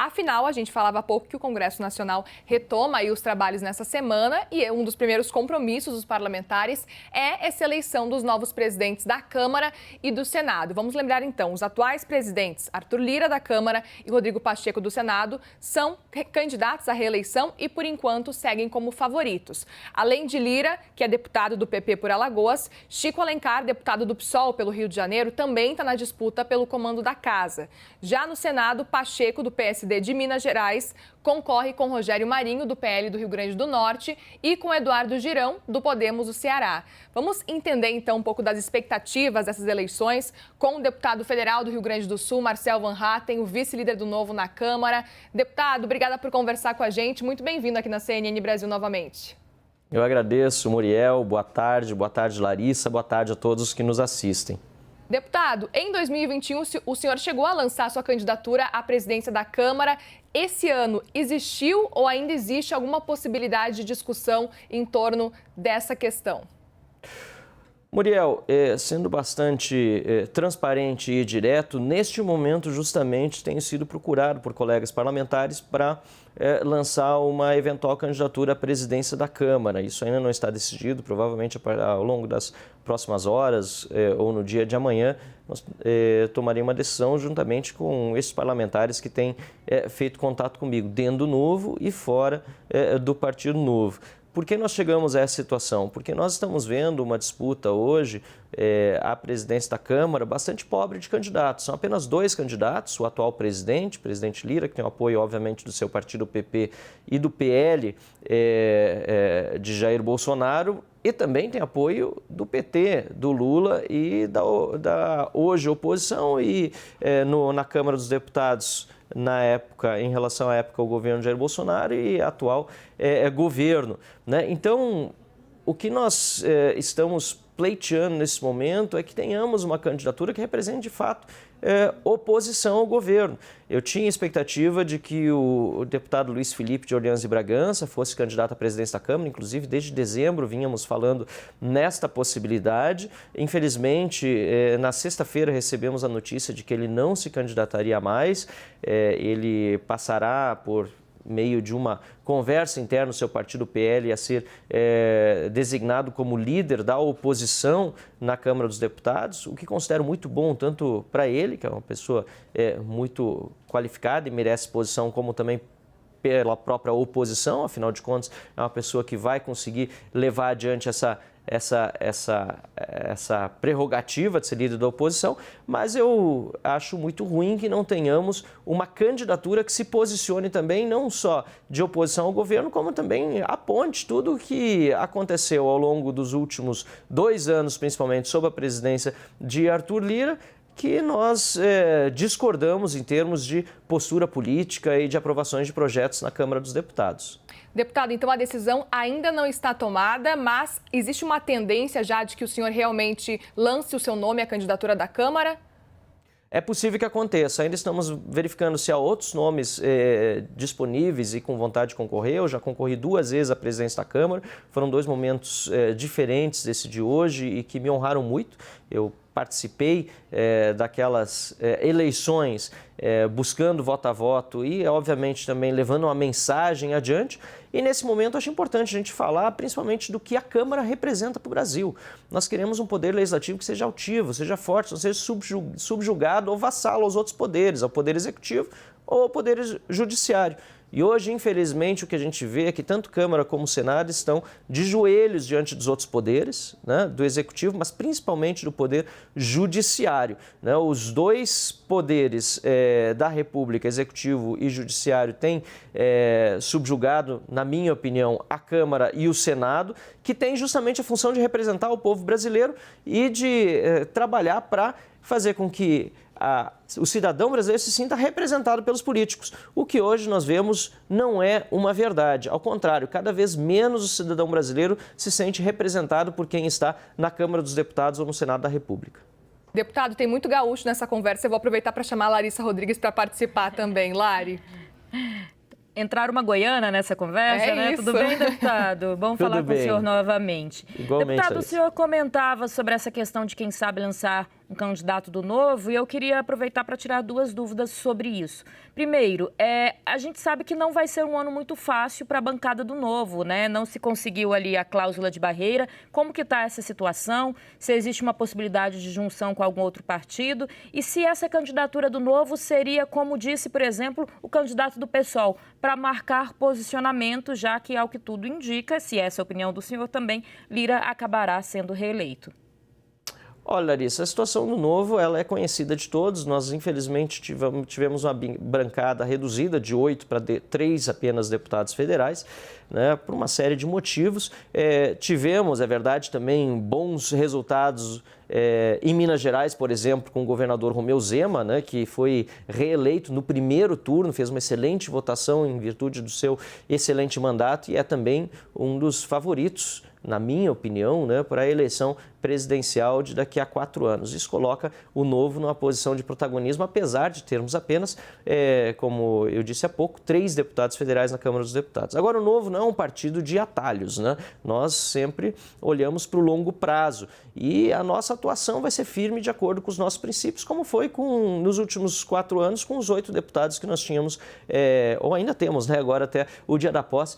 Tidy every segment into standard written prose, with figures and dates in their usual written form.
Afinal, a gente falava há pouco que o Congresso Nacional retoma aí os trabalhos nessa semana e um dos primeiros compromissos dos parlamentares é essa eleição dos novos presidentes da Câmara e do Senado. Vamos lembrar então, os atuais presidentes Arthur Lira da Câmara e Rodrigo Pacheco do Senado são candidatos à reeleição e, por enquanto, seguem como favoritos. Além de Lira, que é deputado do PP por Alagoas, Chico Alencar, deputado do PSOL pelo Rio de Janeiro, também está na disputa pelo comando da casa. Já no Senado, Pacheco, do PSD de Minas Gerais, concorre com Rogério Marinho, do PL do Rio Grande do Norte, e com Eduardo Girão, do Podemos do Ceará. Vamos entender, então, um pouco das expectativas dessas eleições com o deputado federal do Rio Grande do Sul, Marcel Van Hatten, o vice-líder do Novo na Câmara. Deputado, obrigada por conversar com a gente. Muito bem-vindo aqui na CNN Brasil novamente. Eu agradeço, Muriel. Boa tarde, Larissa. Boa tarde a todos os que nos assistem. Deputado, em 2021, o senhor chegou a lançar sua candidatura à presidência da Câmara. Esse ano, existiu ou ainda existe alguma possibilidade de discussão em torno dessa questão? Muriel, sendo bastante transparente e direto, neste momento justamente tenho sido procurado por colegas parlamentares para lançar uma eventual candidatura à presidência da Câmara. Isso ainda não está decidido, provavelmente ao longo das próximas horas ou no dia de amanhã nós tomaremos uma decisão juntamente com esses parlamentares que têm feito contato comigo, dentro do Novo e fora do Partido Novo. Por que nós chegamos a essa situação? Porque nós estamos vendo uma disputa hoje à presidência da Câmara bastante pobre de candidatos. São apenas dois candidatos, o atual presidente, o presidente Lira, que tem o apoio, obviamente, do seu partido, o PP, e do PL de Jair Bolsonaro, e também tem apoio do PT, do Lula e da hoje oposição e na Câmara dos Deputados, na época, em relação à época, o governo de Jair Bolsonaro e atual governo, né? Então, o que nós estamos pleiteando nesse momento é que tenhamos uma candidatura que represente, de fato, oposição ao governo. Eu tinha expectativa de que o deputado Luiz Felipe de Orleans e Bragança fosse candidato à presidência da Câmara, inclusive desde dezembro vínhamos falando nesta possibilidade. Infelizmente, na sexta-feira recebemos a notícia de que ele não se candidataria mais, ele passará por meio de uma conversa interna no seu partido PL a ser designado como líder da oposição na Câmara dos Deputados, o que considero muito bom tanto para ele, que é uma pessoa muito qualificada e merece posição, como também pela própria oposição. Afinal de contas, é uma pessoa que vai conseguir levar adiante essa prerrogativa de ser líder da oposição, mas eu acho muito ruim que não tenhamos uma candidatura que se posicione também não só de oposição ao governo, como também aponte tudo o que aconteceu ao longo dos últimos 2 anos, principalmente sob a presidência de Arthur Lira, que nós discordamos em termos de postura política e de aprovações de projetos na Câmara dos Deputados. Deputado, então a decisão ainda não está tomada, mas existe uma tendência já de que o senhor realmente lance o seu nome à candidatura da Câmara? É possível que aconteça. Ainda estamos verificando se há outros nomes disponíveis e com vontade de concorrer. Eu já concorri 2 vezes à presidência da Câmara. Foram 2 momentos diferentes desse de hoje e que me honraram muito. Eu participei daquelas eleições buscando voto a voto e, obviamente, também levando uma mensagem adiante. E, nesse momento, acho importante a gente falar principalmente do que a Câmara representa para o Brasil. Nós queremos um poder legislativo que seja altivo, seja forte, não seja subjugado ou vassalo aos outros poderes, ao Poder Executivo ou ao Poder Judiciário. E hoje, infelizmente, o que a gente vê é que tanto Câmara como Senado estão de joelhos diante dos outros poderes, né, do Executivo, mas principalmente do Poder Judiciário, né? Os 2 poderes da República, Executivo e Judiciário, têm subjugado, na minha opinião, a Câmara e o Senado, que tem justamente a função de representar o povo brasileiro e de trabalhar para fazer com que o cidadão brasileiro se sinta representado pelos políticos. O que hoje nós vemos não é uma verdade. Ao contrário, cada vez menos o cidadão brasileiro se sente representado por quem está na Câmara dos Deputados ou no Senado da República. Deputado, tem muito gaúcho nessa conversa. Eu vou aproveitar para chamar a Larissa Rodrigues para participar também. Lari. Entrar uma goiana nessa conversa, né? Isso. Tudo bem, deputado? Bom falar com o senhor novamente. Igualmente, deputado, Alice. o senhor comentava sobre essa questão de quem sabe lançar um candidato do Novo, e eu queria aproveitar para tirar 2 dúvidas sobre isso. Primeiro, a gente sabe que não vai ser um ano muito fácil para a bancada do Novo, né? Não se conseguiu ali a cláusula de barreira. Como que está essa situação? Se existe uma possibilidade de junção com algum outro partido? E se essa candidatura do Novo seria, como disse, por exemplo, o candidato do PSOL, para marcar posicionamento, já que, ao que tudo indica, se essa é a opinião do senhor também, Lira acabará sendo reeleito. Olha, Larissa, a situação do Novo ela é conhecida de todos. Nós, infelizmente, tivemos uma bancada reduzida de 8 para 3 apenas deputados federais, né, por uma série de motivos. Tivemos, é verdade, também bons resultados em Minas Gerais, por exemplo, com o governador Romeu Zema, né, que foi reeleito no primeiro turno, fez uma excelente votação em virtude do seu excelente mandato e é também um dos favoritos, na minha opinião, né, para a eleição presidencial de daqui a 4 anos. Isso coloca o Novo numa posição de protagonismo, apesar de termos apenas, como eu disse há pouco, 3 deputados federais na Câmara dos Deputados. Agora, o Novo não é um partido de atalhos, né? Nós sempre olhamos para o longo prazo e a nossa atuação vai ser firme de acordo com os nossos princípios, como foi nos últimos 4 anos com os 8 deputados que nós tínhamos, ou ainda temos, né, agora até o dia da posse,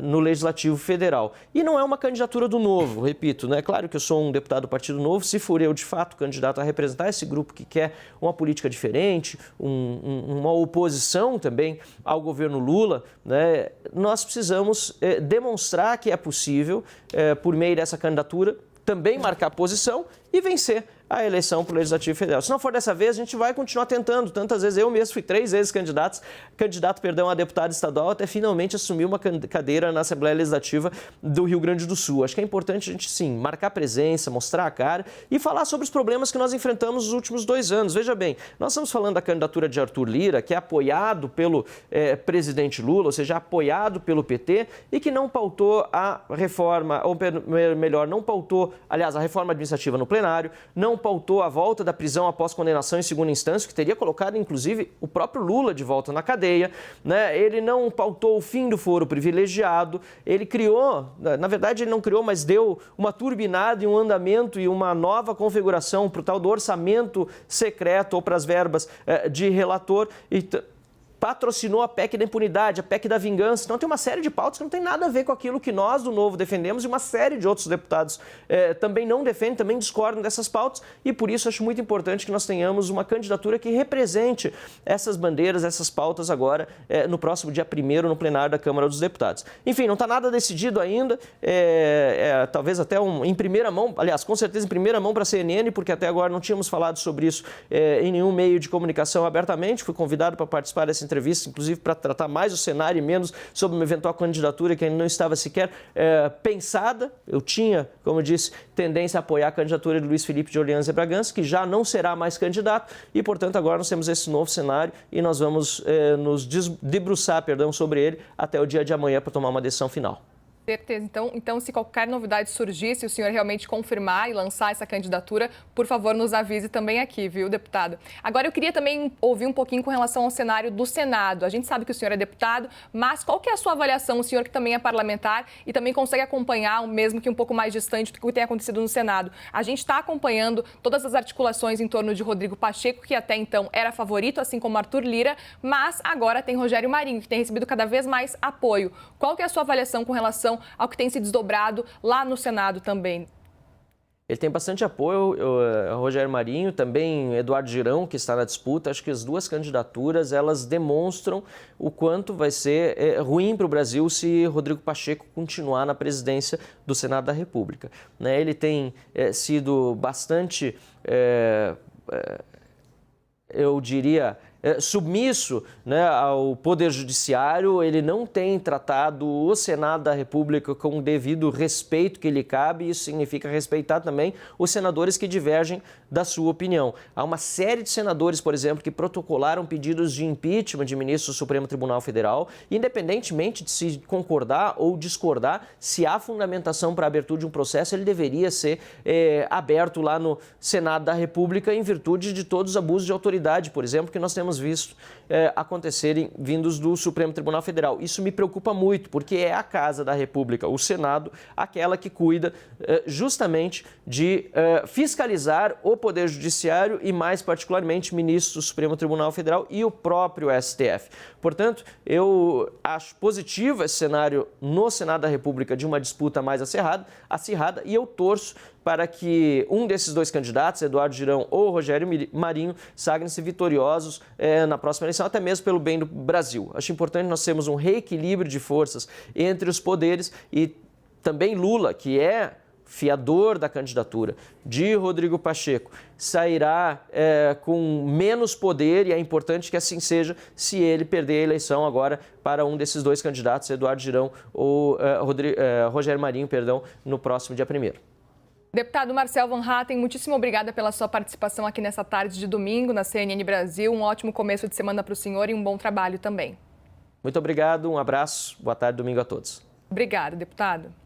no Legislativo Federal. E não é uma candidatura do Novo, repito, né? Claro que eu sou um deputado do Partido Novo, se for eu, de fato, candidato a representar esse grupo que quer uma política diferente, uma oposição também ao governo Lula, né? Nós precisamos demonstrar que é possível, por meio dessa candidatura, também marcar posição e vencer a eleição para o Legislativo Federal. Se não for dessa vez, a gente vai continuar tentando. Tantas vezes, eu mesmo fui 3 vezes candidato a deputado estadual, até finalmente assumir uma cadeira na Assembleia Legislativa do Rio Grande do Sul. Acho que é importante a gente, sim, marcar presença, mostrar a cara e falar sobre os problemas que nós enfrentamos nos últimos 2 anos. Veja bem, nós estamos falando da candidatura de Arthur Lira, que é apoiado pelo presidente Lula, ou seja, apoiado pelo PT, e que não pautou a reforma, ou melhor, não pautou, aliás, a reforma administrativa no plenário, não pautou a volta da prisão após condenação em segunda instância, que teria colocado, inclusive, o próprio Lula de volta na cadeia, né? Ele não pautou o fim do foro privilegiado, ele criou, na verdade ele não criou, mas deu uma turbinada e um andamento e uma nova configuração para o tal do orçamento secreto ou para as verbas de relator e patrocinou a PEC da impunidade, a PEC da vingança. Então tem uma série de pautas que não tem nada a ver com aquilo que nós do Novo defendemos e uma série de outros deputados também não defendem, também discordam dessas pautas e por isso acho muito importante que nós tenhamos uma candidatura que represente essas bandeiras, essas pautas agora no próximo dia 1º no plenário da Câmara dos Deputados. Enfim, não está nada decidido ainda, talvez até em primeira mão, aliás, com certeza em primeira mão para a CNN, porque até agora não tínhamos falado sobre isso em nenhum meio de comunicação abertamente. Fui convidado para participar dessa entrevista, inclusive para tratar mais o cenário e menos sobre uma eventual candidatura que ainda não estava sequer pensada. Eu tinha, como eu disse, tendência a apoiar a candidatura de Luiz Felipe de Orleans e Bragança, que já não será mais candidato e, portanto, agora nós temos esse novo cenário e nós vamos nos debruçar, sobre ele até o dia de amanhã para tomar uma decisão final. Certeza. Então, se qualquer novidade surgir, se o senhor realmente confirmar e lançar essa candidatura, por favor, nos avise também aqui, viu, deputado? Agora, eu queria também ouvir um pouquinho com relação ao cenário do Senado. A gente sabe que o senhor é deputado, mas qual que é a sua avaliação, o senhor que também é parlamentar e também consegue acompanhar, mesmo que um pouco mais distante do que tem acontecido no Senado? A gente está acompanhando todas as articulações em torno de Rodrigo Pacheco, que até então era favorito, assim como Arthur Lira, mas agora tem Rogério Marinho, que tem recebido cada vez mais apoio. Qual que é a sua avaliação com relação ao que tem se desdobrado lá no Senado também? Ele tem bastante apoio, Rogério Marinho, também Eduardo Girão, que está na disputa. Acho que as duas candidaturas, elas demonstram o quanto vai ser ruim para o Brasil se Rodrigo Pacheco continuar na presidência do Senado da República. Ele tem sido bastante, eu diria, submisso, ao Poder Judiciário. Ele não tem tratado o Senado da República com o devido respeito que lhe cabe. Isso significa respeitar também os senadores que divergem da sua opinião. Há uma série de senadores, por exemplo, que protocolaram pedidos de impeachment de ministros do Supremo Tribunal Federal, independentemente de se concordar ou discordar, se há fundamentação para a abertura de um processo, ele deveria ser aberto lá no Senado da República em virtude de todos os abusos de autoridade, por exemplo, que nós temos temos visto acontecerem vindos do Supremo Tribunal Federal. Isso me preocupa muito, porque é a Casa da República, o Senado, aquela que cuida justamente de fiscalizar o Poder Judiciário e, mais particularmente, ministros do Supremo Tribunal Federal e o próprio STF. Portanto, eu acho positivo esse cenário no Senado da República de uma disputa mais acirrada, e eu torço para que um desses dois candidatos, Eduardo Girão ou Rogério Marinho, sagrem-se vitoriosos na próxima eleição, até mesmo pelo bem do Brasil. Acho importante nós termos um reequilíbrio de forças entre os poderes, e também Lula, que é fiador da candidatura de Rodrigo Pacheco, sairá com menos poder, e é importante que assim seja se ele perder a eleição agora para um desses dois candidatos, Eduardo Girão ou Rogério Marinho, no próximo dia 1º. Deputado Marcel Van Hatten, muitíssimo obrigada pela sua participação aqui nessa tarde de domingo na CNN Brasil. Um ótimo começo de semana para o senhor e um bom trabalho também. Muito obrigado, um abraço, boa tarde, domingo a todos. Obrigada, deputado.